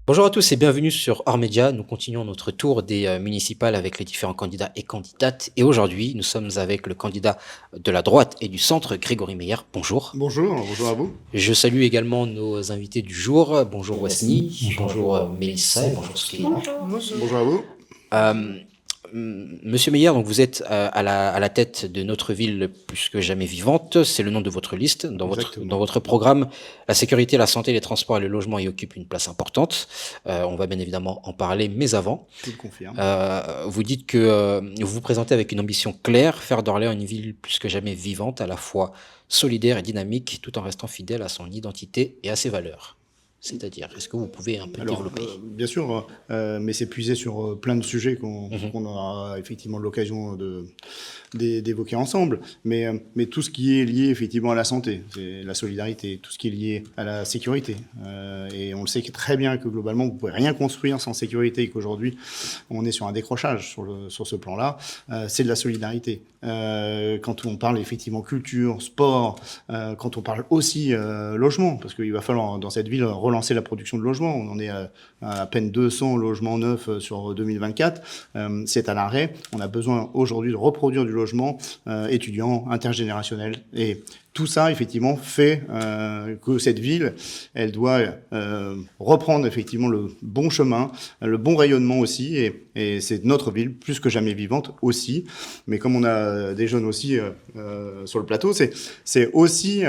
Bonjour à tous et bienvenue sur Hors Média. Nous continuons notre tour des municipales avec les différents candidats et candidates. Et aujourd'hui, nous sommes avec le candidat de la droite et du centre, Grégory Meyer. Bonjour. Bonjour à vous. Je salue également nos invités du jour. Bonjour Wasni, bonjour Mélissa et bonjour Skéline. Bonjour à vous. Euh, Monsieur Meyer, donc vous êtes à la tête de notre ville plus que jamais vivante. C'est le nom de votre liste. Dans votre programme, la sécurité, la santé, les transports et le logement y occupent une place importante. On va bien évidemment en parler, mais avant, Je le confirme. vous dites que vous vous présentez avec une ambition claire, faire d'Orléans une ville plus que jamais vivante, à la fois solidaire et dynamique, tout en restant fidèle à son identité et à ses valeurs. C'est-à-dire, est-ce que vous pouvez un peu développer? Bien sûr, mais c'est puisé sur plein de sujets qu'on Mhm. qu'on aura effectivement l'occasion d'évoquer ensemble. Mais tout ce qui est lié effectivement à la santé, c'est la solidarité, tout ce qui est lié à la sécurité. Et on le sait très bien que globalement, vous ne pouvez rien construire sans sécurité et qu'aujourd'hui, on est sur un décrochage sur ce plan-là. C'est de la solidarité. Quand on parle effectivement culture, sport, quand on parle aussi logement, parce qu'il va falloir dans cette ville relancer la production de logements. On en est à peine 200 logements neufs sur 2024. C'est à l'arrêt. On a besoin aujourd'hui de reproduire du logement étudiant, intergénérationnel. Et tout ça, effectivement, fait que cette ville, elle doit reprendre effectivement le bon chemin, le bon rayonnement aussi. Et c'est notre ville, plus que jamais vivante aussi. Mais comme on a des jeunes aussi sur le plateau, c'est aussi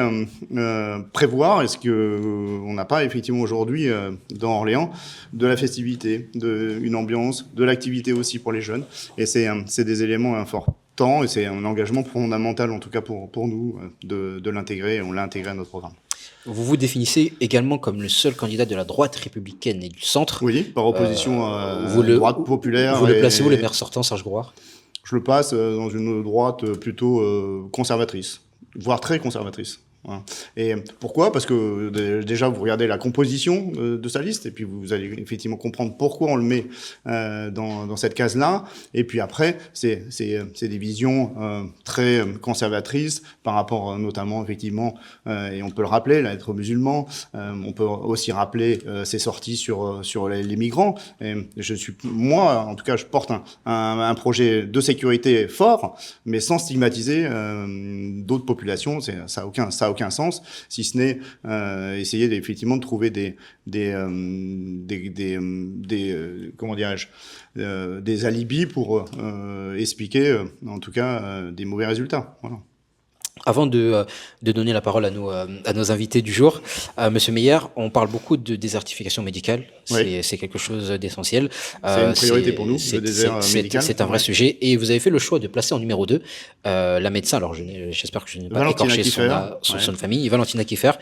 prévoir, est-ce qu'on n'a pas effectivement aujourd'hui dans Orléans de la festivité, une ambiance, de l'activité aussi pour les jeunes. Et c'est des éléments importants. Et c'est un engagement fondamental, en tout cas pour nous, de l'intégrer. Et on l'a intégré à notre programme. Vous vous définissez également comme le seul candidat de la droite républicaine et du centre. Oui, par opposition à Vous une droite populaire. Vous le placez où, le maire sortant, Serge Grouard? Je le passe dans une droite plutôt conservatrice, voire très conservatrice. Voilà. Et pourquoi? Parce que déjà, vous regardez la composition de sa liste, et puis vous allez effectivement comprendre pourquoi on le met dans cette case-là. Et puis après, c'est des visions très conservatrices par rapport notamment, effectivement, et on peut le rappeler, l'être musulman. On peut aussi rappeler ses sorties sur les migrants. Et moi, en tout cas, je porte un projet de sécurité fort, mais sans stigmatiser d'autres populations. Ça a aucun sens, si ce n'est essayer effectivement de trouver comment dirais-je, des alibis pour expliquer, en tout cas, des mauvais résultats. Voilà. Avant de donner la parole à nos invités du jour, Monsieur Meyer, on parle beaucoup de désertification médicale. Oui. C'est quelque chose d'essentiel. C'est une priorité pour nous, le désert médical. C'est un vrai sujet. Et vous avez fait le choix de placer en numéro 2 la médecin, alors j'espère que je n'ai pas écorché son nom de famille, Valentina Kiefer,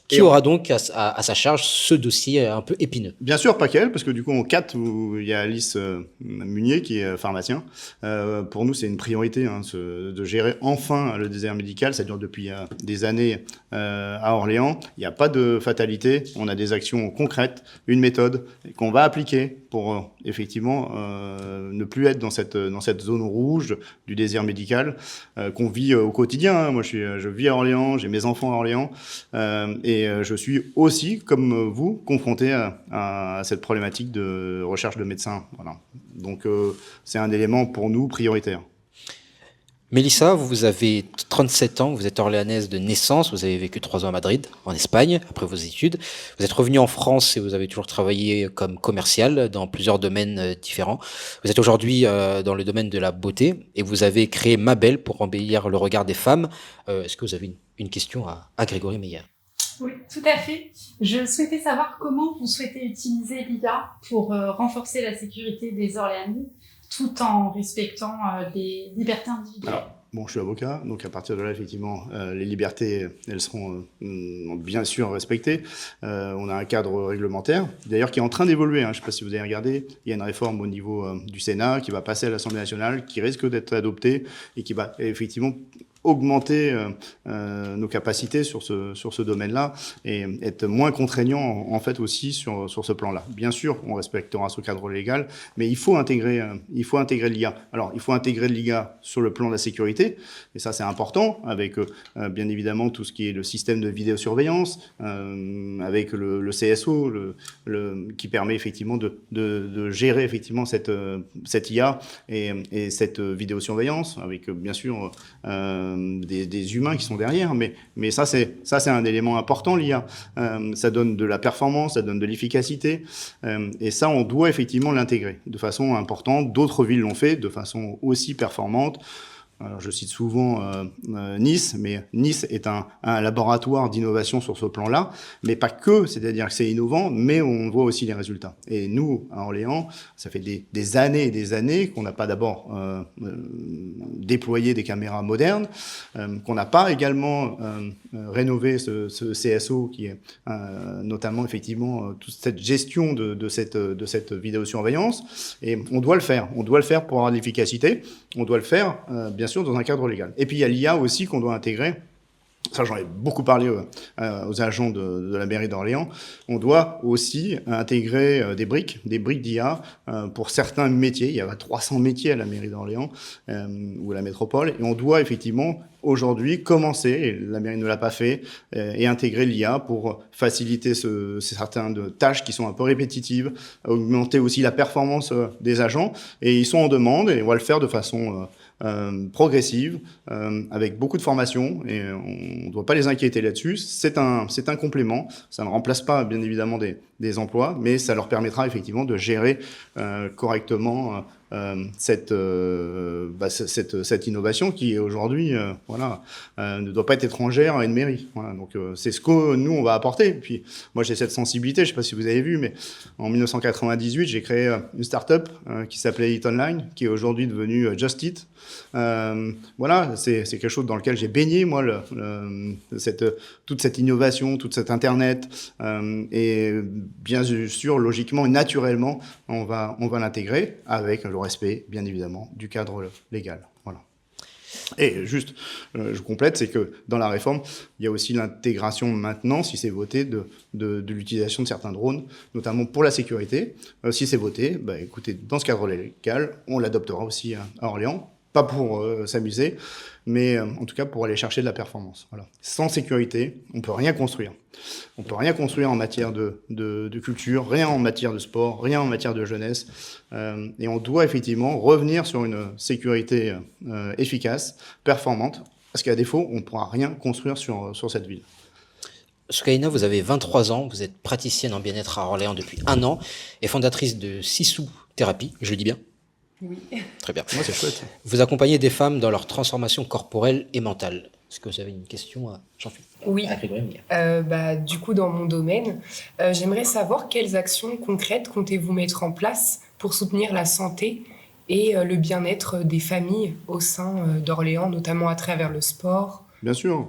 qui aura donc à sa charge ce dossier un peu épineux. Bien sûr, pas qu'elle, parce que du coup, en 4, il y a Alice Munier, qui est pharmacien. Pour nous, c'est une priorité de gérer enfin le désert médical. Ça dure depuis des années à Orléans. Il n'y a pas de fatalité. On a des actions concrètes, une méthode qu'on va appliquer pour effectivement ne plus être dans cette zone rouge du désert médical qu'on vit au quotidien. Moi, je vis à Orléans, j'ai mes enfants à Orléans et je suis aussi, comme vous, confronté à cette problématique de recherche de médecins. Voilà. Donc, c'est un élément pour nous prioritaire. Mélissa, vous avez 37 ans, vous êtes orléanaise de naissance, vous avez vécu 3 ans à Madrid, en Espagne, après vos études. Vous êtes revenue en France et vous avez toujours travaillé comme commercial dans plusieurs domaines différents. Vous êtes aujourd'hui dans le domaine de la beauté et vous avez créé Mabel pour embellir le regard des femmes. Est-ce que vous avez une question à Grégory Meyer? Oui, tout à fait. Je souhaitais savoir comment vous souhaitez utiliser l'IA pour renforcer la sécurité des Orléanais tout en respectant les libertés individuelles. Alors, bon, je suis avocat, donc à partir de là, effectivement, les libertés, elles seront bien sûr respectées. On a un cadre réglementaire, d'ailleurs, qui est en train d'évoluer. Je ne sais pas si vous avez regardé, il y a une réforme au niveau du Sénat qui va passer à l'Assemblée nationale, qui risque d'être adoptée et qui va effectivement augmenter nos capacités sur ce domaine-là et être moins contraignant en fait aussi sur ce plan-là. Bien sûr, on respectera ce cadre légal, mais il faut intégrer l'IA. Alors, il faut intégrer l'IA sur le plan de la sécurité, et ça c'est important, avec bien évidemment tout ce qui est le système de vidéosurveillance, avec le CSO, qui permet effectivement de gérer effectivement cette IA et cette vidéosurveillance, avec bien sûr des humains qui sont derrière, mais ça c'est un élément important, l'IA. Ça donne de la performance, ça donne de l'efficacité, et ça on doit effectivement l'intégrer de façon importante. D'autres villes l'ont fait de façon aussi performante. Alors, je cite souvent Nice, mais Nice est un laboratoire d'innovation sur ce plan-là, mais pas que, c'est-à-dire que c'est innovant, mais on voit aussi les résultats. Et nous, à Orléans, ça fait des années et des années qu'on n'a pas d'abord déployé des caméras modernes, qu'on n'a pas également rénové ce CSO qui est notamment effectivement toute cette gestion de cette vidéosurveillance, et on doit le faire pour avoir de l'efficacité, on doit le faire bien sûr dans un cadre légal. Et puis il y a l'IA aussi qu'on doit intégrer. Ça, j'en ai beaucoup parlé aux agents de la mairie d'Orléans. On doit aussi intégrer des briques d'IA pour certains métiers. Il y a 300 métiers à la mairie d'Orléans ou à la métropole. Et on doit effectivement aujourd'hui commencer, et la mairie ne l'a pas fait, et intégrer l'IA pour faciliter certaines tâches qui sont un peu répétitives, augmenter aussi la performance des agents. Et ils sont en demande, et on va le faire de façon progressive, avec beaucoup de formation, et on ne doit pas les inquiéter là-dessus. C'est un complément, ça ne remplace pas bien évidemment des emplois, mais ça leur permettra effectivement de gérer correctement cette innovation qui aujourd'hui ne doit pas être étrangère à une mairie. Voilà, donc c'est ce que nous on va apporter. Puis moi j'ai cette sensibilité, je ne sais pas si vous avez vu, mais en 1998 j'ai créé une start-up qui s'appelait Eat Online, qui est aujourd'hui devenue Just Eat. Voilà, c'est quelque chose dans lequel j'ai baigné moi toute cette innovation, toute cette internet, et bien sûr logiquement et naturellement on va l'intégrer avec le respect bien évidemment du cadre légal. Voilà. Et juste, je complète, c'est que dans la réforme, il y a aussi l'intégration maintenant, si c'est voté, de l'utilisation de certains drones, notamment pour la sécurité. Si c'est voté, écoutez, dans ce cadre légal, on l'adoptera aussi à Orléans. Pas pour s'amuser, mais en tout cas pour aller chercher de la performance. Voilà. Sans sécurité, on ne peut rien construire. On ne peut rien construire en matière de culture, rien en matière de sport, rien en matière de jeunesse. Et on doit effectivement revenir sur une sécurité efficace, performante, parce qu'à défaut, on ne pourra rien construire sur cette ville. Soukaina, vous avez 23 ans, vous êtes praticienne en bien-être à Orléans depuis 1 an et fondatrice de Sissou Thérapie, je le dis bien ? Oui. Très bien. Moi, c'est chouette. Vous accompagnez des femmes dans leur transformation corporelle et mentale. Est-ce que vous avez une question à Jean-Philippe ? Oui. Du coup, dans mon domaine, j'aimerais savoir quelles actions concrètes comptez-vous mettre en place pour soutenir la santé et le bien-être des familles au sein d'Orléans, notamment à travers le sport ? Bien sûr.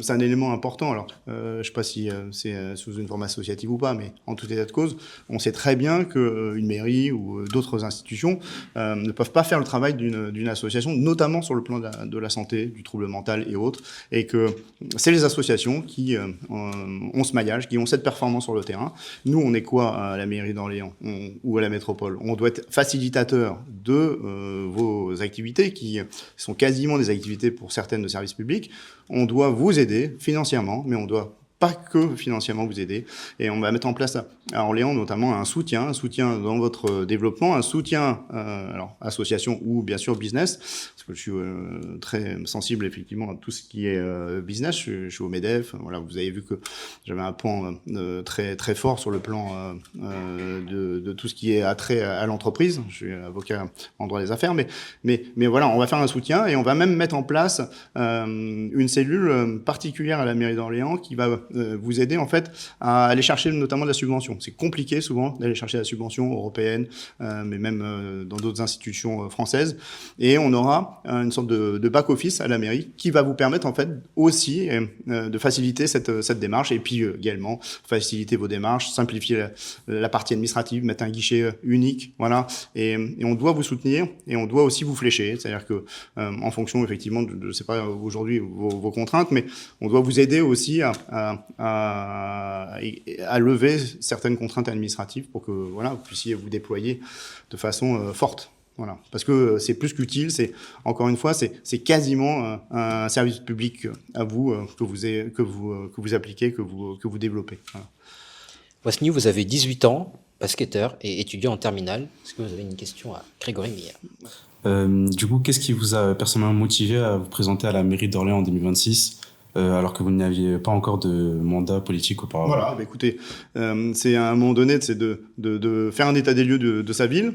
C'est un élément important. Alors, je ne sais pas si c'est sous une forme associative ou pas, mais en tout état de cause, on sait très bien qu'une mairie ou d'autres institutions ne peuvent pas faire le travail d'une association, notamment sur le plan de la santé, du trouble mental et autres, et que c'est les associations qui ont ce maillage, qui ont cette performance sur le terrain. Nous, on est quoi à la mairie d'Orléans ou à la métropole ? On doit être facilitateur de vos activités, qui sont quasiment des activités pour certaines de services publics. On doit vous aider financièrement, mais on doit pas que financièrement vous aider. Et on va mettre en place à Orléans notamment un soutien dans votre développement, un soutien, alors association ou bien sûr business, parce que je suis très sensible effectivement à tout ce qui est business. Je suis au MEDEF. Voilà, vous avez vu que j'avais un point très très fort sur le plan de tout ce qui est attrait à l'entreprise. Je suis avocat en droit des affaires, mais voilà, on va faire un soutien et on va même mettre en place une cellule particulière à la mairie d'Orléans qui va vous aider en fait à aller chercher notamment de la subvention. C'est compliqué souvent d'aller chercher la subvention européenne, mais même dans d'autres institutions françaises. Et on aura une sorte de back-office à la mairie qui va vous permettre en fait aussi de faciliter cette démarche et puis également faciliter vos démarches, simplifier la partie administrative, mettre un guichet unique, voilà. Et on doit vous soutenir et on doit aussi vous flécher. C'est-à-dire que en fonction effectivement de je sais pas aujourd'hui vos contraintes, mais on doit vous aider aussi à lever certaines contraintes administratives pour que voilà vous puissiez vous déployer de façon forte. Voilà, parce que c'est plus qu'utile, c'est encore une fois, c'est quasiment un service public à vous que vous appliquez, que vous développez. Voilà. Wasni, vous avez 18 ans, basketteur et étudiant en terminale. Est-ce que vous avez une question à Grégory Meyer? Du coup, qu'est-ce qui vous a personnellement motivé à vous présenter à la mairie d'Orléans en 2026 alors que vous n'aviez pas encore de mandat politique auparavant? Voilà, bah écoutez, c'est à un moment donné, c'est de faire un état des lieux de sa ville.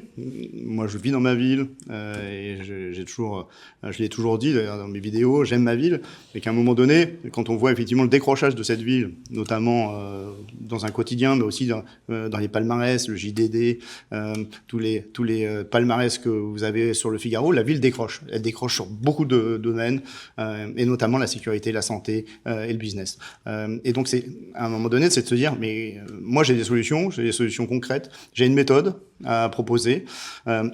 Moi, je vis dans ma ville et je l'ai toujours dit d'ailleurs dans mes vidéos, j'aime ma ville. Et qu'à un moment donné, quand on voit effectivement le décrochage de cette ville, notamment dans un quotidien, mais aussi dans les palmarès, le JDD, tous les palmarès que vous avez sur le Figaro, la ville décroche. Elle décroche sur beaucoup de domaines et notamment la sécurité, la santé et le business. Et donc, c'est à un moment donné, c'est de se dire, mais moi, j'ai des solutions concrètes, j'ai une méthode à proposer,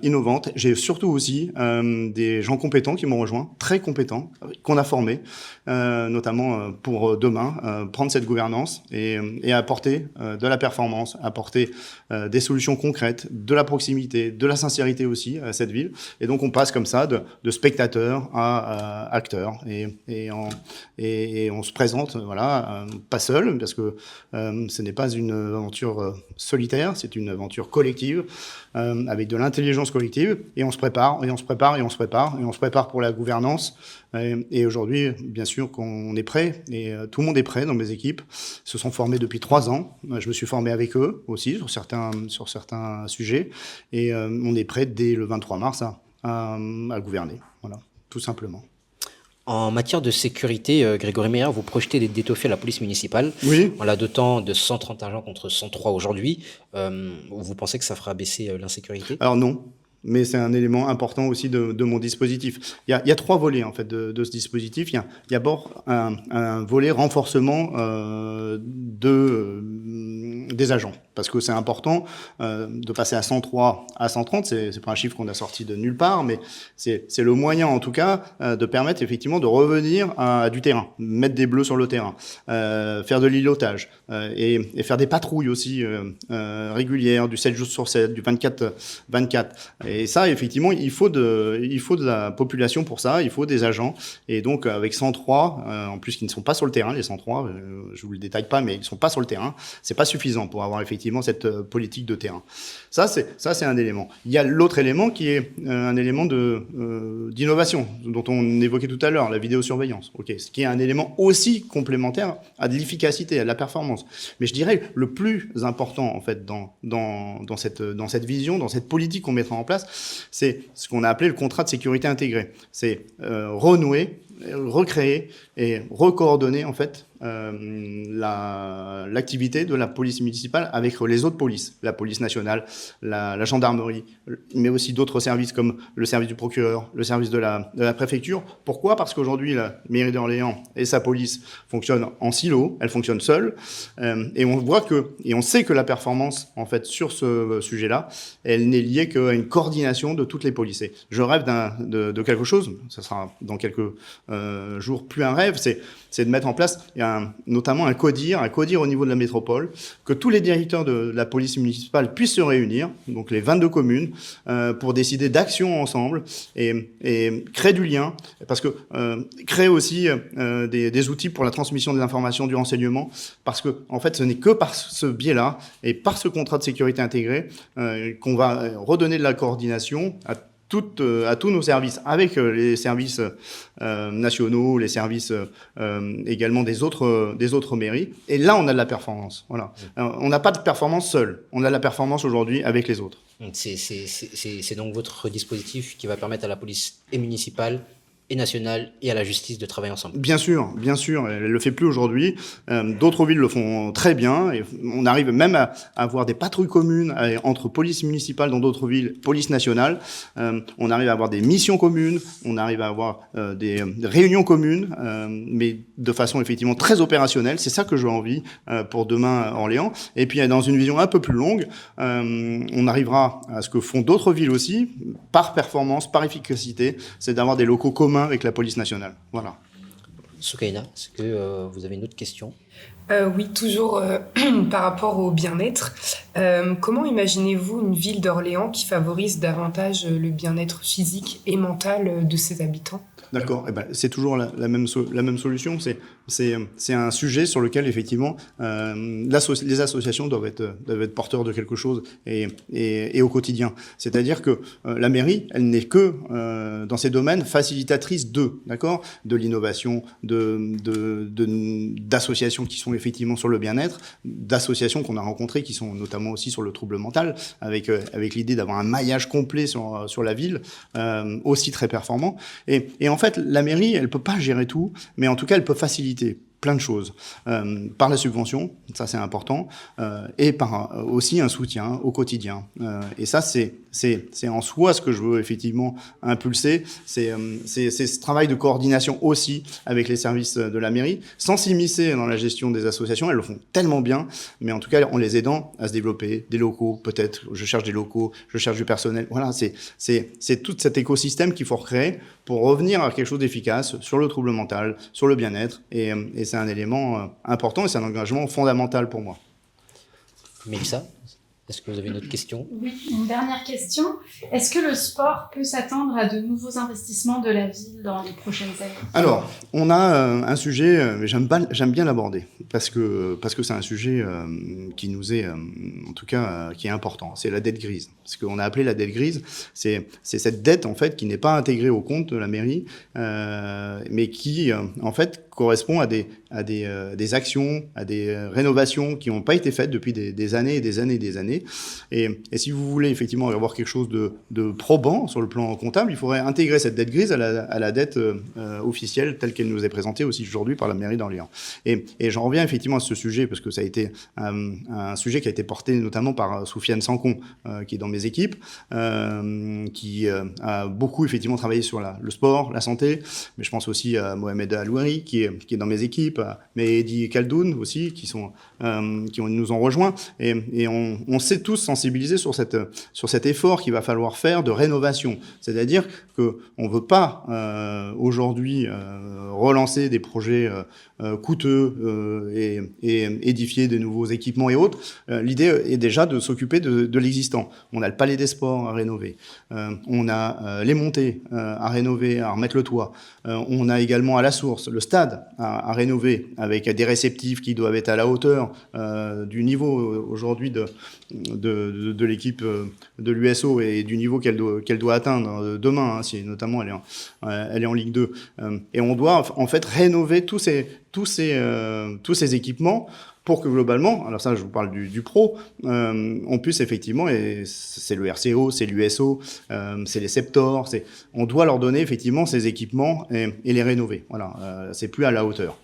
innovante. J'ai surtout aussi des gens compétents qui m'ont rejoint, très compétents, qu'on a formés, notamment pour demain, prendre cette gouvernance et apporter de la performance, apporter des solutions concrètes, de la proximité, de la sincérité aussi à cette ville. Et donc, on passe comme ça de spectateurs à acteurs. Et on se présente, voilà, pas seul, parce que ce n'est pas une aventure solitaire, c'est une aventure collective, avec de l'intelligence collective, et on se prépare, et on se prépare, et on se prépare, et on se prépare pour la gouvernance. Et aujourd'hui, bien sûr qu'on est prêt, et tout le monde est prêt dans mes équipes. Ils se sont formés depuis 3 ans. Je me suis formé avec eux aussi sur certains sujets, et on est prêt dès le 23 mars à gouverner, voilà, tout simplement. En matière de sécurité, Grégory Meyer, vous projetez d'étoffer la police municipale Oui. en la dotant de 130 agents contre 103 aujourd'hui. Vous pensez que ça fera baisser l'insécurité? Alors non, mais c'est un élément important aussi de mon dispositif. Il y a 3 volets en fait de ce dispositif. Il y a d'abord un volet renforcement des agents, parce que c'est important de passer à 103 à 130. C'est pas un chiffre qu'on a sorti de nulle part, mais c'est le moyen en tout cas de permettre effectivement de revenir à du terrain, mettre des bleus sur le terrain, faire de l'îlotage et faire des patrouilles aussi régulières, du 7 jours sur 7, du 24/24. Et ça, effectivement, il faut de la population pour ça, il faut des agents. Et donc, avec 103, en plus, qui ne sont pas sur le terrain, les 103, je vous le détaille pas, mais ils sont pas sur le terrain, c'est pas suffisant pour avoir effectivement cette politique de terrain. Ça, c'est un élément. Il y a l'autre élément qui est un élément d'innovation, dont on évoquait tout à l'heure, la vidéosurveillance. Ok, ce qui est un élément aussi complémentaire à de l'efficacité, à de la performance. Mais je dirais le plus important, en fait, dans cette vision, dans cette politique qu'on mettra en place, c'est ce qu'on a appelé le contrat de sécurité intégré. C'est renouer, recréer et recoordonner en fait l'activité de la police municipale avec les autres polices, la police nationale, la gendarmerie, mais aussi d'autres services comme le service du procureur, le service de la préfecture. Pourquoi ? Parce qu'aujourd'hui, la mairie d'Orléans et sa police fonctionnent en silo, elles fonctionnent seules, et on sait que la performance, en fait, sur ce sujet-là, elle n'est liée qu'à une coordination de toutes les polices. Et je rêve de quelque chose, ça sera dans quelques jours plus un rêve, c'est de mettre en place notamment un CODIR au niveau de la métropole, que tous les directeurs de la police municipale puissent se réunir, donc les 22 communes, pour décider d'actions ensemble et créer du lien, parce que créer aussi des outils pour la transmission de l'information, du renseignement, parce que en fait ce n'est que par ce biais-là et par ce contrat de sécurité intégré qu'on va redonner de la coordination à tous nos services, avec les services nationaux, les services également des autres mairies. Et là, on a de la performance. Voilà. On n'a pas de performance seule. On a de la performance aujourd'hui avec les autres. C'est donc votre dispositif qui va permettre à la police et municipale et nationale et à la justice de travailler ensemble. Bien sûr, elle le fait plus aujourd'hui. D'autres villes le font très bien. Et on arrive même à avoir des patrouilles communes entre police municipale dans d'autres villes, police nationale. On arrive à avoir des missions communes, on arrive à avoir des réunions communes, mais de façon effectivement très opérationnelle. C'est ça que j'ai envie pour demain à Orléans. Et puis dans une vision un peu plus longue, on arrivera à ce que font d'autres villes aussi, par performance, par efficacité, c'est d'avoir des locaux communs avec la police nationale. Voilà. Soukaina, est-ce que vous avez une autre question? Oui, toujours par rapport au bien-être. Comment imaginez-vous une ville d'Orléans qui favorise davantage le bien-être physique et mental de ses habitants? D'accord. Eh ben, c'est toujours la même solution. C'est un sujet sur lequel effectivement les associations doivent être porteurs de quelque chose et au quotidien. C'est-à-dire que la mairie, elle n'est que dans ces domaines facilitatrice de l'innovation, d'associations qui sont effectivement sur le bien-être, d'associations qu'on a rencontrées qui sont notamment aussi sur le trouble mental, avec l'idée d'avoir un maillage complet sur la ville, aussi très performant. Et en fait, la mairie, elle peut pas gérer tout, mais en tout cas, elle peut faciliter plein de choses, par la subvention, ça c'est important, et par aussi un soutien au quotidien. Et ça c'est en soi ce que je veux effectivement impulser, c'est ce travail de coordination aussi avec les services de la mairie, sans s'immiscer dans la gestion des associations, elles le font tellement bien, mais en tout cas en les aidant à se développer, des locaux peut-être, je cherche des locaux, je cherche du personnel, voilà, c'est tout cet écosystème qu'il faut recréer pour revenir à quelque chose d'efficace sur le trouble mental, sur le bien-être, et c'est un élément important et c'est un engagement fondamental pour moi. Mélissa, est-ce que vous avez une autre question? Oui, une dernière question. Est-ce que le sport peut s'attendre à de nouveaux investissements de la ville dans les prochaines années? Alors, on a un sujet, mais j'aime bien l'aborder, parce que c'est un sujet qui nous est, en tout cas, qui est important. C'est la dette grise. Ce qu'on a appelé la dette grise, c'est cette dette, en fait, qui n'est pas intégrée au compte de la mairie, mais qui, en fait, correspond à des actions, à des rénovations qui n'ont pas été faites depuis des années et des années et des années. Et si vous voulez effectivement avoir quelque chose de probant sur le plan comptable, il faudrait intégrer cette dette grise à la dette officielle telle qu'elle nous est présentée aussi aujourd'hui par la mairie d'Orléans. Et j'en reviens effectivement à ce sujet parce que ça a été un sujet qui a été porté notamment par Soufiane Sancon, qui est dans mes équipes, qui a beaucoup effectivement travaillé sur le sport, la santé, mais je pense aussi à Mohamed Alouari qui est dans mes équipes, mais Eddie Kaldoun aussi qui nous ont rejoints et on s'est tous sensibilisés sur cet effort qu'il va falloir faire de rénovation. C'est-à-dire que on veut pas aujourd'hui relancer des projets coûteux et édifier de nouveaux équipements et autres. L'idée est déjà de s'occuper de l'existant. On a le Palais des Sports à rénover, on a les montées à rénover, à remettre le toit, on a également à la source le stade à rénover avec des réceptifs qui doivent être à la hauteur du niveau aujourd'hui de l'équipe de l'USO et du niveau qu'elle doit atteindre demain, hein, si notamment elle est en Ligue 2. Et on doit en fait rénover tous ces équipements pour que globalement, alors ça je vous parle du pro, on puisse effectivement, et c'est le RCO, c'est l'USO, c'est les Septors, on doit leur donner effectivement ces équipements et les rénover. Voilà, c'est plus à la hauteur.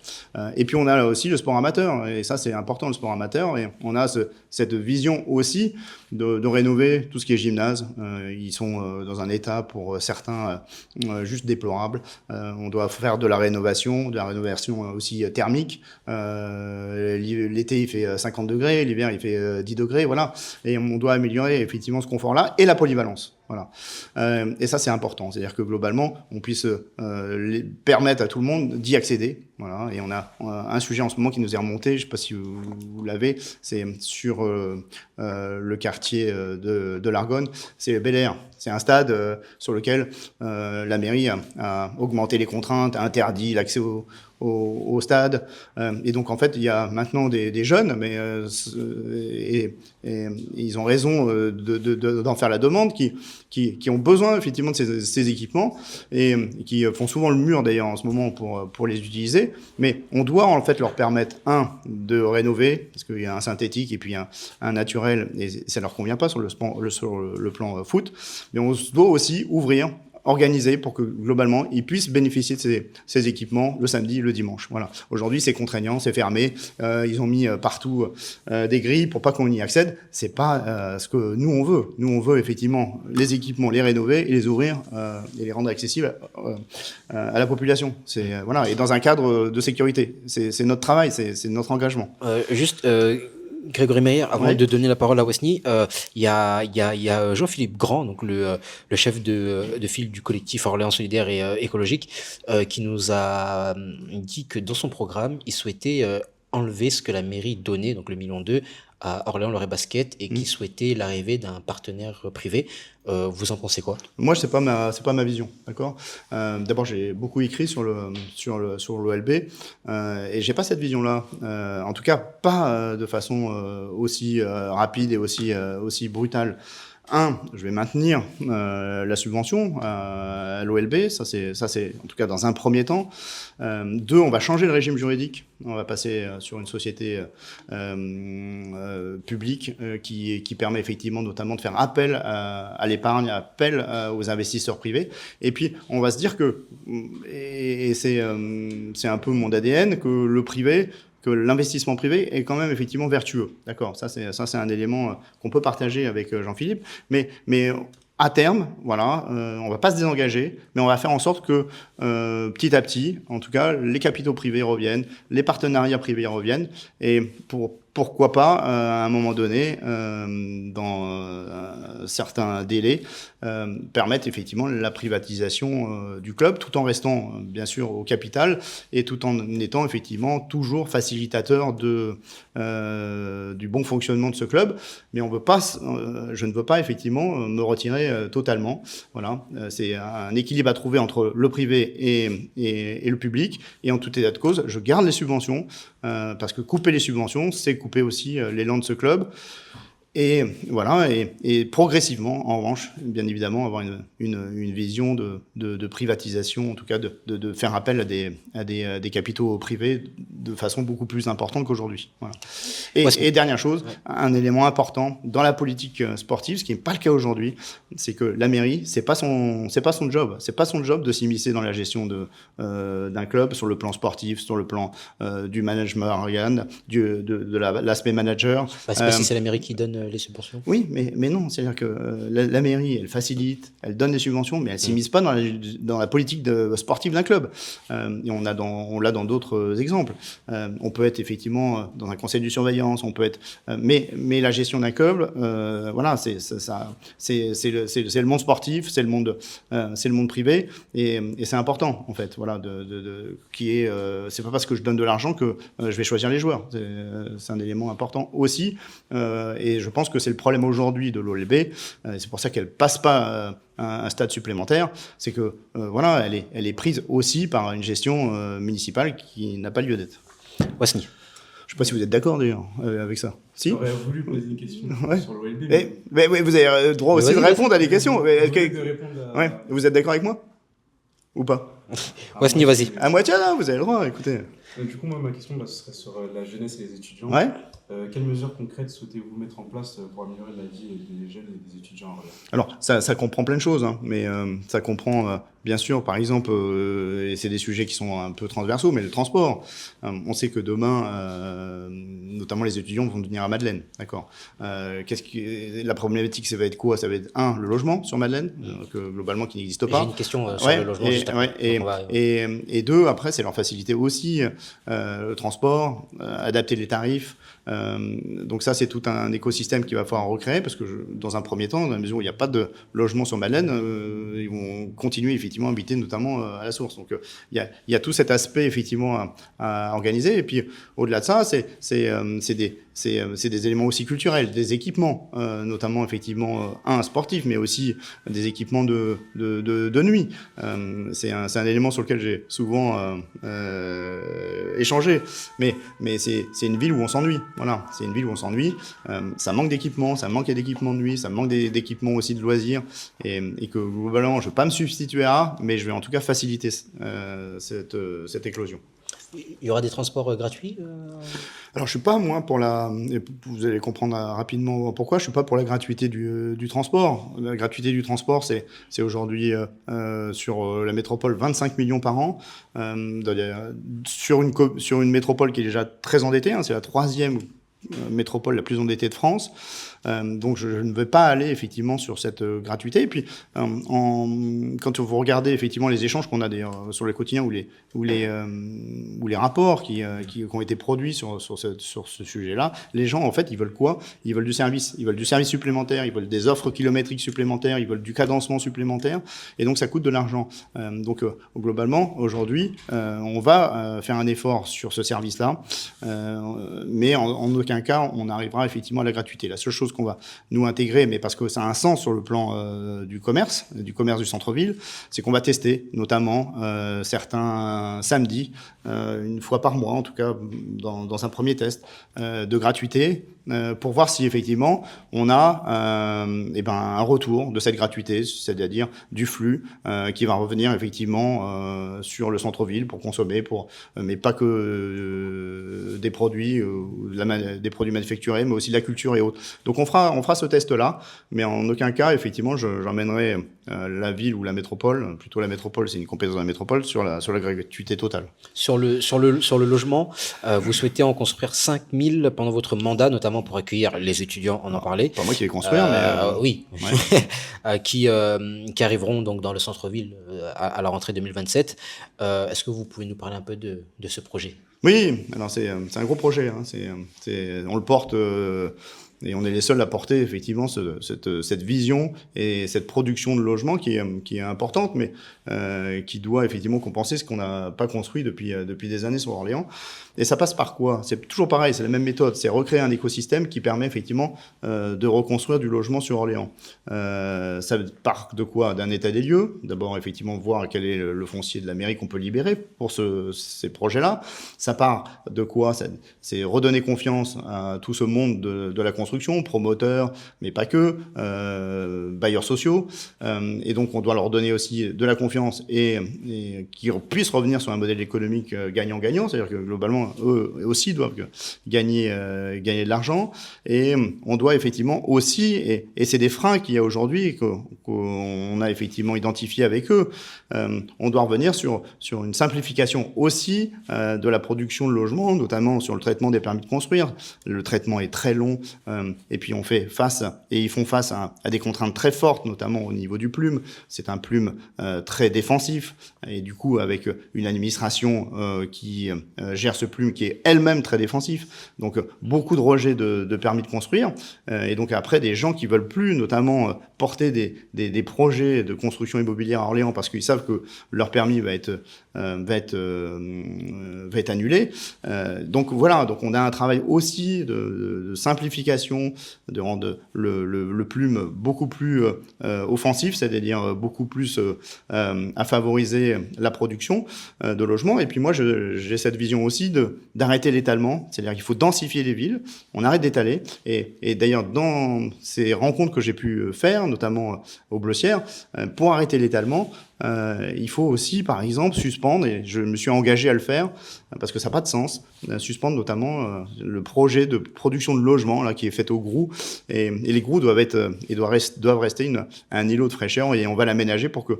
Et puis on a là aussi le sport amateur, et ça c'est important le sport amateur, et on a cette vision aussi de rénover tout ce qui est gymnase. Ils sont dans un état pour certains juste déplorable. On doit faire de la rénovation aussi thermique. L'été, il fait 50 degrés, l'hiver, il fait 10 degrés, voilà. Et on doit améliorer effectivement ce confort-là et la polyvalence. Voilà. Et ça, c'est important. C'est-à-dire que globalement, on puisse permettre à tout le monde d'y accéder. Voilà. Et on a un sujet en ce moment qui nous est remonté, je ne sais pas si vous l'avez, c'est sur le quartier de l'Argonne. C'est Bel Air. C'est un stade sur lequel la mairie a augmenté les contraintes, a interdit l'accès au stade. Et donc, en fait, il y a maintenant des jeunes, mais et ils ont raison d'en faire la demande, qui ont besoin effectivement de ces équipements et qui font souvent le mur d'ailleurs en ce moment pour les utiliser. Mais on doit en fait leur permettre, de rénover, parce qu'il y a un synthétique et puis un naturel, et ça leur convient pas sur le plan foot. Mais on doit aussi ouvrir organisé pour que globalement ils puissent bénéficier de ces équipements le samedi, le dimanche. Voilà. Aujourd'hui, c'est contraignant, c'est fermé. Ils ont mis partout des grilles pour pas qu'on y accède. C'est pas ce que nous on veut. Nous on veut effectivement les équipements, les rénover et les ouvrir et les rendre accessibles à la population. C'est voilà, et dans un cadre de sécurité. C'est notre travail, c'est notre engagement. Grégory Meyer, avant Ouais. de donner la parole à Wasni, il y a Jean-Philippe Grand, donc le chef de file du collectif Orléans Solidaire et écologique, qui nous a dit que dans son programme, il souhaitait enlever ce que la mairie donnait, donc le 1,2 million à Orléans Loiret Basket, et qui souhaitait l'arrivée d'un partenaire privé. Vous en pensez quoi? Moi, c'est pas ma vision, d'accord. D'abord, j'ai beaucoup écrit sur l'OLB et j'ai pas cette vision-là. En tout cas, pas de façon aussi rapide et aussi brutale. Je vais maintenir la subvention à l'OLB, ça c'est en tout cas dans un premier temps. On va changer le régime juridique. On va passer sur une société publique qui permet effectivement notamment de faire appel à l'épargne, appel aux investisseurs privés. Et puis on va se dire que, et c'est un peu mon ADN, que le privé, que l'investissement privé est quand même effectivement vertueux. D'accord, ça c'est un élément qu'on peut partager avec Jean-Philippe, mais à terme, voilà, on va pas se désengager, mais on va faire en sorte que petit à petit, en tout cas, les capitaux privés reviennent, les partenariats privés reviennent, et pourquoi pas, à un moment donné, dans certains délais, permettre effectivement la privatisation du club, tout en restant bien sûr au capital et tout en étant effectivement toujours facilitateur du bon fonctionnement de ce club. Mais je ne veux pas effectivement me retirer totalement. Voilà, c'est un équilibre à trouver entre le privé et le public. Et en tout état de cause, je garde les subventions parce que couper les subventions, c'est couper aussi l'élan de ce club. Et voilà, et progressivement, en revanche, bien évidemment, avoir une vision de privatisation, en tout cas de faire appel à des capitaux privés de façon beaucoup plus importante qu'aujourd'hui. Voilà. Et dernière chose, un élément important dans la politique sportive, ce qui n'est pas le cas aujourd'hui, c'est que la mairie, c'est pas son job. C'est pas son job de s'immiscer dans la gestion d'un club sur le plan sportif, sur le plan du management organe, de l'aspect manager. C'est pas si c'est la mairie qui donne les subventions. Oui, mais non, c'est-à-dire que la mairie, elle facilite, elle donne des subventions, mais elle s'immisce pas dans la politique sportive d'un club. Et on l'a dans d'autres exemples. On peut être effectivement dans un conseil de surveillance, on peut être, mais la gestion d'un club, voilà, c'est le monde sportif, c'est le monde privé, et c'est important en fait, voilà, c'est pas parce que je donne de l'argent que je vais choisir les joueurs. C'est un élément important aussi, et je pense que c'est le problème aujourd'hui de l'OLB. C'est pour ça qu'elle passe pas un stade supplémentaire, c'est que voilà, elle est prise aussi par une gestion municipale qui n'a pas lieu d'être. Wasni. Je sais pas si vous êtes d'accord d'ailleurs avec ça. Si. J'aurais voulu poser une question sur l'OLB. Mais vous avez le droit aussi de répondre à des questions. Ouais. Vous êtes d'accord avec moi ou pas? Wasni, vas-y. À moitié là, vous avez le droit. Écoutez. Du coup, moi, ma question ce serait sur la jeunesse et les étudiants. Ouais. Quelles mesures concrètes souhaitez-vous mettre en place pour améliorer la vie des jeunes et des étudiants à Orléans? Alors, ça comprend plein de choses, hein, mais ça comprend, bien sûr, par exemple, et c'est des sujets qui sont un peu transversaux, mais le transport. On sait que demain, notamment les étudiants vont venir à Madeleine, d'accord. La problématique, ça va être quoi? Ça va être, le logement sur Madeleine, globalement, qui n'existe pas. J'ai une question sur le logement juste après. Et deux, après, c'est leur faciliter aussi le transport, adapter les tarifs. Donc ça, c'est tout un écosystème qu'il va falloir recréer, parce que dans un premier temps, dans la mesure où il n'y a pas de logement sur Madeleine, ils vont continuer effectivement à habiter notamment à la source. Donc il y a tout cet aspect effectivement à organiser. Et puis au-delà de ça, c'est des éléments aussi culturels, des équipements, notamment effectivement sportifs, mais aussi des équipements de nuit. C'est un élément sur lequel j'ai souvent échangé. Mais c'est une ville où on s'ennuie. Voilà, c'est une ville où on s'ennuie. Ça manque d'équipements, ça manque d'équipements de nuit, ça manque d'équipements aussi de loisirs, et que globalement, je ne vais pas me substituer à, mais je vais en tout cas faciliter cette éclosion. Il y aura des transports gratuits Alors, je suis pas, moi, et vous allez comprendre rapidement pourquoi, je suis pas pour la gratuité du transport. La gratuité du transport, c'est aujourd'hui, sur la métropole, 25 millions par an, sur une métropole qui est déjà très endettée, hein, c'est la 3e métropole la plus endettée de France. Donc je ne vais pas aller effectivement sur cette gratuité. Et puis quand vous regardez effectivement les échanges qu'on a sur les quotidiens ou les rapports qui ont été produits sur ce sujet-là, les gens en fait ils veulent quoi? Ils veulent du service. Ils veulent du service supplémentaire. Ils veulent des offres kilométriques supplémentaires. Ils veulent du cadencement supplémentaire. Et donc ça coûte de l'argent. Donc globalement aujourd'hui on va faire un effort sur ce service-là, mais en aucun cas on arrivera effectivement à la gratuité. La seule chose qu'on va nous intégrer, mais parce que ça a un sens sur le plan du commerce du centre-ville, c'est qu'on va tester notamment certains samedis, une fois par mois en tout cas, dans un premier test de gratuité, pour voir si effectivement on a un retour de cette gratuité, c'est-à-dire du flux qui va revenir effectivement sur le centre-ville pour consommer, mais pas que des produits manufacturés, mais aussi de la culture et autres. Donc on fera ce test-là, mais en aucun cas effectivement j'emmènerai la ville ou la métropole, plutôt la métropole, c'est une compétence de la métropole, sur la gratuité totale. Sur le logement, vous souhaitez en construire 5000 pendant votre mandat, notamment pour accueillir les étudiants, on en parlait. Pas moi qui vais construire, mais... Oui, ouais. qui arriveront donc dans le centre-ville à la rentrée 2027. Est-ce que vous pouvez nous parler un peu de ce projet? Oui, alors c'est un gros projet, hein. On le porte... et on est les seuls à porter effectivement cette vision et cette production de logement qui est importante, mais qui doit effectivement compenser ce qu'on n'a pas construit depuis des années sur Orléans. Et ça passe par quoi? C'est toujours pareil, c'est la même méthode, c'est recréer un écosystème qui permet effectivement de reconstruire du logement sur Orléans. Ça part de quoi? D'un état des lieux. D'abord effectivement voir quel est le foncier de la mairie qu'on peut libérer pour ces projets-là. Ça part de quoi? C'est redonner confiance à tout ce monde de la construction, promoteurs, mais pas que, bailleurs sociaux. Et donc on doit leur donner aussi de la confiance et qu'ils puissent revenir sur un modèle économique gagnant-gagnant, c'est-à-dire que globalement eux aussi doivent gagner de l'argent, et on doit effectivement aussi, et c'est des freins qu'il y a aujourd'hui et qu'on a effectivement identifié avec eux, on doit revenir sur une simplification aussi de la production de logements, notamment sur le traitement des permis de construire. Le traitement est très long, et puis ils font face à des contraintes très fortes, notamment au niveau du plume. C'est un plume très défensif, et du coup avec une administration qui gère ce plume qui est elle-même très défensif. Donc beaucoup de rejets de permis de construire, et donc après des gens qui veulent plus notamment porter des projets de construction immobilière à Orléans parce qu'ils savent que leur permis va être annulé. Donc voilà, donc on a un travail aussi de simplification, de rendre le plume beaucoup plus offensif, c'est-à-dire beaucoup plus à favoriser la production de logements. Et puis moi, j'ai cette vision aussi d'arrêter l'étalement, c'est-à-dire qu'il faut densifier les villes, on arrête d'étaler. Et d'ailleurs, dans ces rencontres que j'ai pu faire, notamment au Bleussière, pour arrêter l'étalement, il faut aussi, par exemple, suspendre, et je me suis engagé à le faire, parce que ça n'a pas de sens, suspendre notamment le projet de production de logements là, qui est fait au Grou, et les Grous doivent rester un îlot de fraîcheur, et on va l'aménager pour que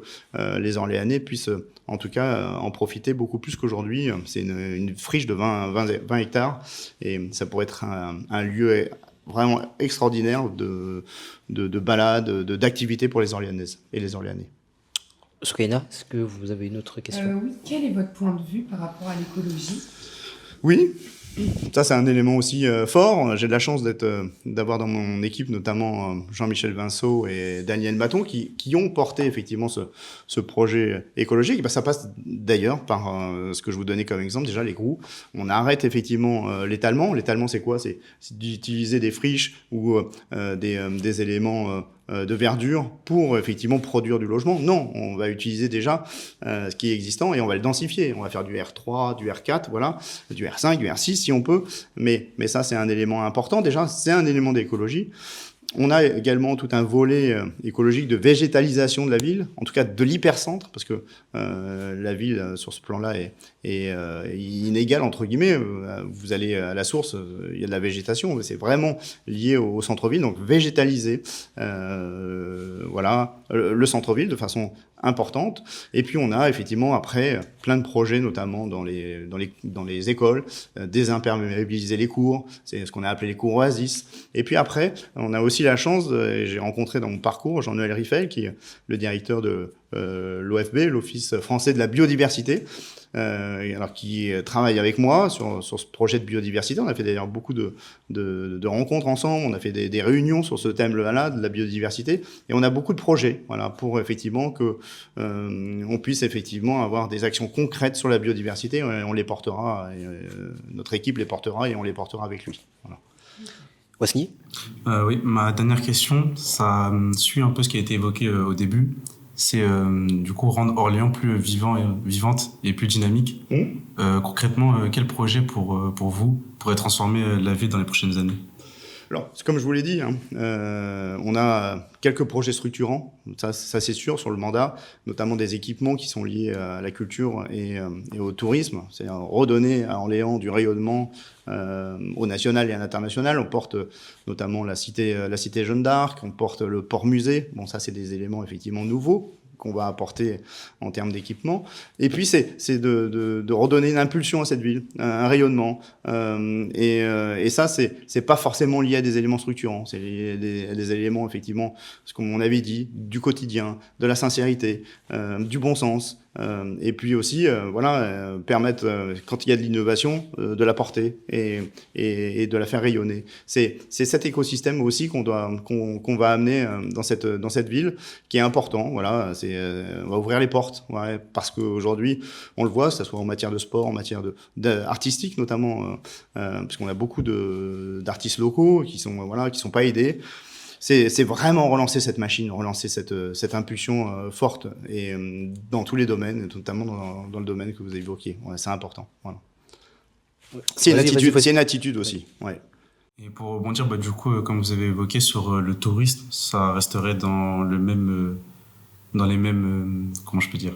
les Orléanais puissent en tout cas en profiter beaucoup plus qu'aujourd'hui. C'est une friche de 20 hectares, et ça pourrait être un lieu vraiment extraordinaire de balade, d'activité pour les Orléanaises et les Orléanais. Soukaina, est-ce que vous avez une autre question? Oui, quel est votre point de vue par rapport à l'écologie? Oui, ça c'est un élément aussi fort. J'ai de la chance d'avoir dans mon équipe notamment Jean-Michel Vinceau et Daniel Maton qui ont porté effectivement ce projet écologique. Ça passe d'ailleurs par ce que je vous donnais comme exemple, déjà les Grous. On arrête effectivement l'étalement. L'étalement c'est quoi? C'est d'utiliser des friches ou des éléments de verdure pour effectivement produire du logement. Non, on va utiliser déjà ce qui est existant et on va le densifier. On va faire du R3, du R4, voilà, du R5, du R6 si on peut. Mais ça, c'est un élément important. Déjà, c'est un élément d'écologie. On a également tout un volet écologique de végétalisation de la ville, en tout cas de l'hypercentre, parce que la ville, sur ce plan-là, est inégale, entre guillemets. Vous allez à la source, il y a de la végétation, c'est vraiment lié au centre-ville, donc végétaliser voilà, le centre-ville de façon importante. Et puis on a effectivement après plein de projets, notamment dans les écoles, désimperméabiliser les cours, c'est ce qu'on a appelé les cours oasis. Et puis après, on a aussi la chance, et j'ai rencontré dans mon parcours Jean-Noël Riffel, qui est le directeur de l'OFB, l'Office français de la biodiversité, alors qui travaille avec moi sur ce projet de biodiversité. On a fait d'ailleurs beaucoup de rencontres ensemble, on a fait des réunions sur ce thème-là, de la biodiversité, et on a beaucoup de projets, voilà, pour effectivement que on puisse effectivement avoir des actions concrètes sur la biodiversité. On les portera, notre équipe les portera, et on les portera avec lui. Voilà. Wasni? Oui, ma dernière question, ça suit un peu ce qui a été évoqué au début. C'est du coup rendre Orléans plus vivante et plus dynamique. Concrètement, quel projet pour vous pourrait transformer la ville dans les prochaines années? Alors, comme je vous l'ai dit, on a quelques projets structurants, ça c'est sûr, sur le mandat, notamment des équipements qui sont liés à la culture et au tourisme. C'est redonner à Orléans du rayonnement au national et à l'international. On porte notamment la cité Jeanne d'Arc, on porte le port-musée. Bon, ça c'est des éléments effectivement nouveaux qu'on va apporter en termes d'équipement. Et puis, c'est de redonner une impulsion à cette ville, un rayonnement. Et ça, c'est pas forcément lié à des éléments structurants. C'est lié à des éléments, effectivement, comme on avait dit, du quotidien, de la sincérité, du bon sens. Et puis aussi, permettre, quand il y a de l'innovation, de la porter et de la faire rayonner. C'est cet écosystème aussi qu'on va amener dans cette ville, qui est important. Voilà, on va ouvrir les portes, ouais, parce qu'aujourd'hui, on le voit, que ce soit en matière de sport, en matière artistique notamment, parce qu'on a beaucoup d'artistes locaux qui sont pas aidés. C'est vraiment relancer cette machine, relancer cette impulsion forte, et dans tous les domaines, notamment dans le domaine que vous évoquiez. Ouais, c'est important. Voilà. C'est une attitude aussi. Ouais. Et pour rebondir, du coup, comme vous avez évoqué sur le tourisme, ça resterait dans les mêmes, comment je peux dire,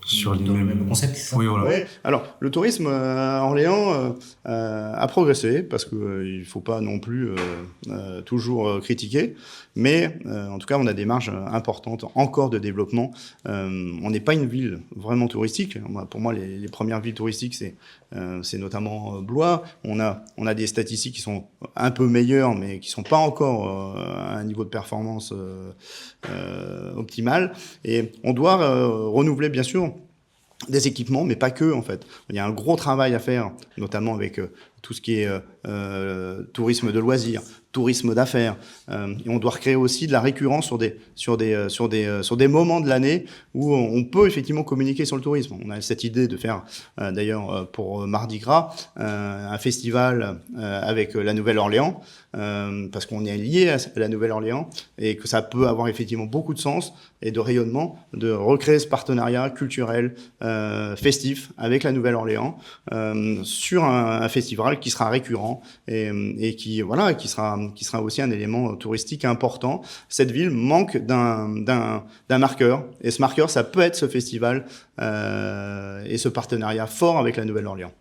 sur les mêmes concepts, c'est ça? Oui, voilà. Ouais. Alors, le tourisme à Orléans a progressé, parce qu'il ne faut pas non plus toujours critiquer, mais en tout cas, on a des marges importantes encore de développement. On n'est pas une ville vraiment touristique. Pour moi, les premières villes touristiques, c'est notamment Blois. On a des statistiques qui sont un peu meilleures, mais qui ne sont pas encore à un niveau de performance optimal. Et on doit renouveler, bien sûr, des équipements, mais pas que, en fait. Il y a un gros travail à faire, notamment avec tout ce qui est tourisme de loisirs, tourisme d'affaires. Et on doit recréer aussi de la récurrence sur des moments de l'année où on peut effectivement communiquer sur le tourisme. On a cette idée de faire, d'ailleurs, pour Mardi Gras, un festival avec la Nouvelle-Orléans, parce qu'on est lié à la Nouvelle-Orléans, et que ça peut avoir effectivement beaucoup de sens et de rayonnement, de recréer ce partenariat culturel festif avec la Nouvelle-Orléans sur un festival qui sera récurrent et qui sera aussi un élément touristique important. Cette ville manque d'un marqueur, et ce marqueur, ça peut être ce festival et ce partenariat fort avec la Nouvelle-Orléans.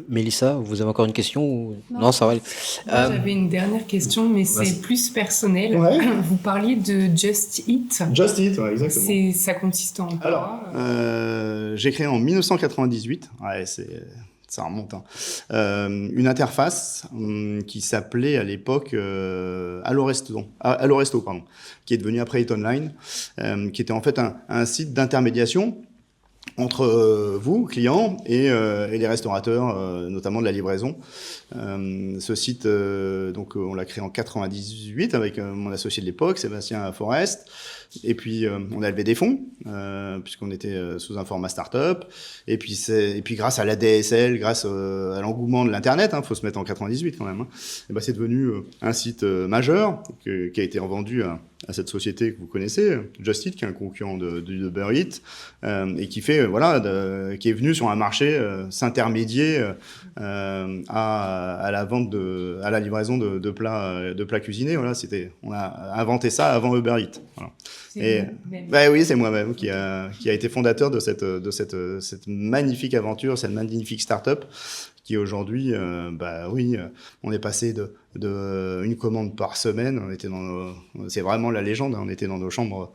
Mélissa, vous avez encore une question ou... Non, ça va. Moi, j'avais une dernière question, mais c'est plus personnel. Ouais. Vous parliez de Just Eat. Just Eat, ouais, exactement. Ça consiste en quoi? Alors, j'ai créé en 1998. Ouais, ça remonte. Une interface qui s'appelait à l'époque Allo Resto, qui est devenu après Eat Online, qui était en fait un site d'intermédiation entre vous, clients, et les restaurateurs, notamment de la livraison. Ce site, donc, on l'a créé en 98 avec mon associé de l'époque, Sébastien Forest. Et puis, on a levé des fonds, puisqu'on était sous un format start-up. Et puis grâce à la DSL, grâce à l'engouement de l'Internet, faut se mettre en 98 quand même, et c'est devenu un site majeur qui a été revendu à cette société que vous connaissez, Just Eat, qui est un concurrent de Uber Eats, et qui fait, qui est venu sur un marché s'intermédier à la vente à la livraison de plats cuisinés. Voilà, on a inventé ça avant Uber Eats. Voilà. Oui, c'est moi-même qui a été fondateur de cette magnifique aventure, cette magnifique start-up qui aujourd'hui, on est passé de une commande par semaine. C'est vraiment la légende. On était dans nos chambres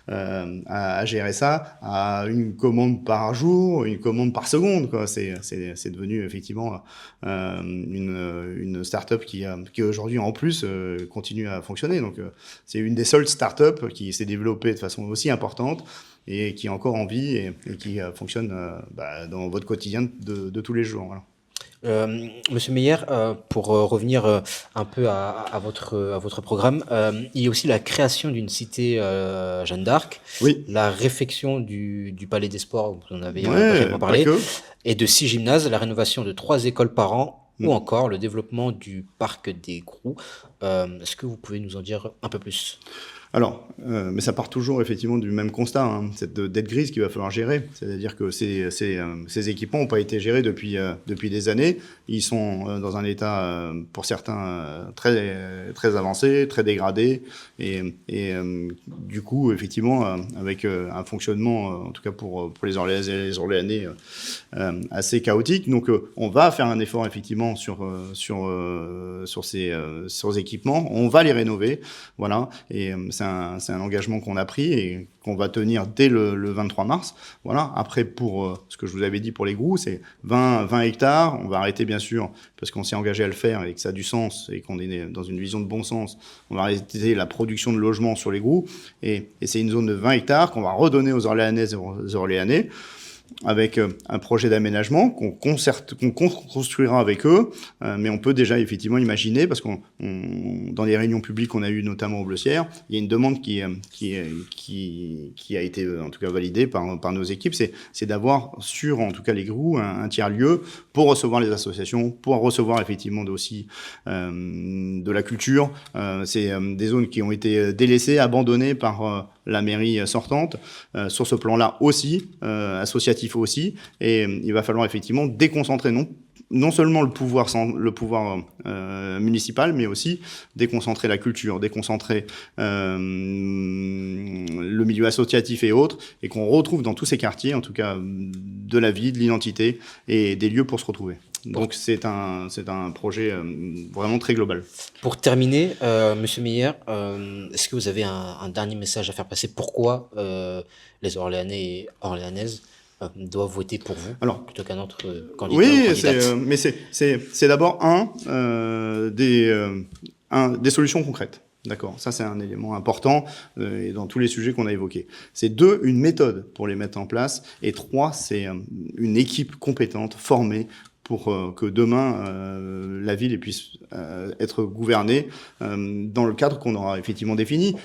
à gérer ça, à une commande par jour, une commande par seconde, quoi. C'est devenu effectivement une start-up qui aujourd'hui en plus continue à fonctionner. Donc c'est une des seules start-up qui s'est développée de façon aussi importante et qui est encore en vie et qui fonctionne dans votre quotidien de tous les jours. Voilà. Monsieur Meyer, pour revenir un peu à votre programme, il y a aussi la création d'une cité Jeanne d'Arc, oui. La réfection du Palais des Sports, vous en avez brièvement parlé, et de 6 gymnases, la rénovation de 3 écoles par an, ou encore le développement du parc des Grous. Est-ce que vous pouvez nous en dire un peu plus ? Alors, mais ça part toujours effectivement du même constat, hein, cette dette grise qu'il va falloir gérer. C'est-à-dire que ces équipements n'ont pas été gérés depuis des années. Ils sont dans un état, pour certains, très, très avancé, très dégradé. Et du coup, effectivement, avec un fonctionnement, en tout cas pour les Orléanais et les Orléanais, assez chaotique. Donc, on va faire un effort effectivement sur ces équipements. On va les rénover. Voilà. Et c'est un engagement qu'on a pris et qu'on va tenir dès le 23 mars. Voilà. Après, pour ce que je vous avais dit pour les Grous, c'est 20 hectares. On va arrêter, bien sûr, parce qu'on s'est engagé à le faire et que ça a du sens et qu'on est dans une vision de bon sens. On va arrêter la production de logements sur les Grous. Et c'est une zone de 20 hectares qu'on va redonner aux Orléanaises et aux Orléanais, avec un projet d'aménagement qu'on construira avec eux, mais on peut déjà effectivement imaginer, parce dans les réunions publiques qu'on a eues notamment au Bleussière, il y a une demande qui a été en tout cas validée par nos équipes, c'est d'avoir sur en tout cas les Grous un tiers-lieu pour recevoir les associations, pour recevoir effectivement aussi de la culture. C'est des zones qui ont été délaissées, abandonnées par la mairie sortante, sur ce plan-là aussi, associatif aussi, et il va falloir effectivement déconcentrer non seulement le pouvoir municipal, mais aussi déconcentrer la culture, déconcentrer le milieu associatif et autres, et qu'on retrouve dans tous ces quartiers, en tout cas de la vie, de l'identité, et des lieux pour se retrouver. Donc c'est un projet vraiment très global. Pour terminer, Monsieur Meyer, est-ce que vous avez un dernier message à faire passer ? Pourquoi les Orléanais et Orléanaises doivent voter pour vous plutôt qu'un autre candidat ou candidate ? Mais c'est d'abord des solutions concrètes. D'accord, ça c'est un élément important et dans tous les sujets qu'on a évoqués. C'est 2, une méthode pour les mettre en place, et 3, c'est une équipe compétente, formée, pour que demain, la ville puisse être gouvernée dans le cadre qu'on aura effectivement défini,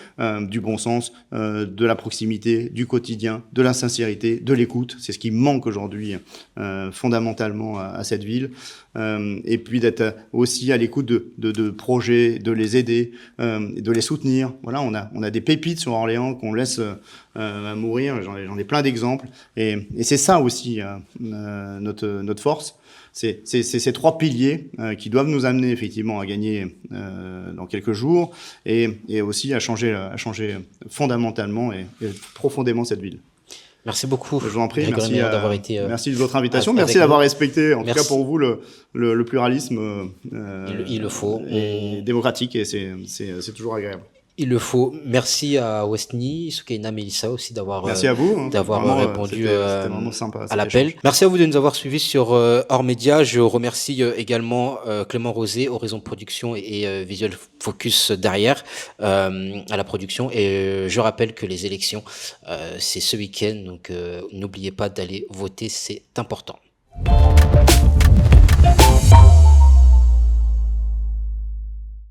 du bon sens, de la proximité, du quotidien, de la sincérité, de l'écoute. C'est ce qui manque aujourd'hui fondamentalement à cette ville. Et puis d'être aussi à l'écoute de projets, de les aider, de les soutenir. Voilà, on a des pépites sur Orléans qu'on laisse mourir. J'en ai plein d'exemples. Et c'est ça aussi notre force. C'est ces 3 piliers qui doivent nous amener effectivement à gagner dans quelques jours et aussi à changer fondamentalement et profondément cette ville. Merci beaucoup. Je vous en prie, merci d'avoir été. Merci de votre invitation, merci d'avoir respecté, en tout cas pour vous, le pluralisme il le faut. Et démocratique, et c'est toujours agréable. Il le faut. Merci à Westny, Soukaina, Mélissa aussi d'avoir répondu à l'appel. Merci à vous de nous avoir suivis sur Hors Média. Je remercie également Clément Rosé, Horizon Production et Visual Focus derrière à la production. Et je rappelle que les élections, c'est ce week-end, donc n'oubliez pas d'aller voter, c'est important.